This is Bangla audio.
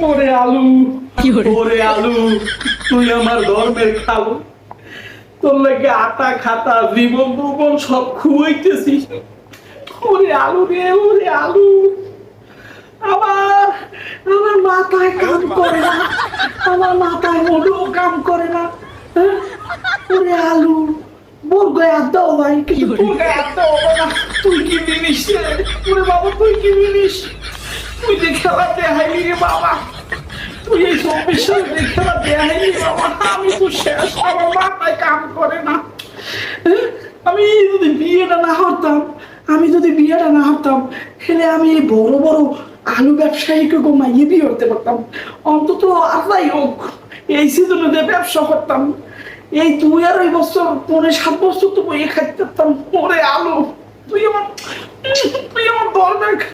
ওরে আলু, ওরে আলু, তুই আমার ধর্মের খালু। তোর লাগে আটা খাতা জীবন দুবন সব খুয়াইতেছিস। ওরে আলু রে, ওরে আলু, আমার আমার মাথায় কাম করে না, আমার মাথায় মোটেও কাম করে না। হ্যাঁ? ওরে আলু, বোর গায়ে হাত দাও ভাই, কিন্তু তোর গায়ে হাত দাও না। তুই কি জিনিস রে? ওরে বাবা, তুই কি জিনিস? তুই যে খেলা দেখাইলি রে বাবা, তুই এই 24 সালে যে খেলা দেখাইলি বাবা, আমি তো শেষ, আমার মাথায় কাম করে না। হ্যাঁ? আমি যদি বিয়েটা না করতাম, আমি যদি বিয়েটা না করতাম, তাহলে আমি এই বড় বড় আলু ব্যবসায়ীকে মাইয়ে বিয়ে করতে পারতাম। অন্তত আল্লাহই হোক এই সিজনে ব্যবসা করতাম। এই তুই আর ওই বছর 5-7 বছর তো বইয়ে খাইতে পারতাম। ওরে আলু, তুই আমার দরকার।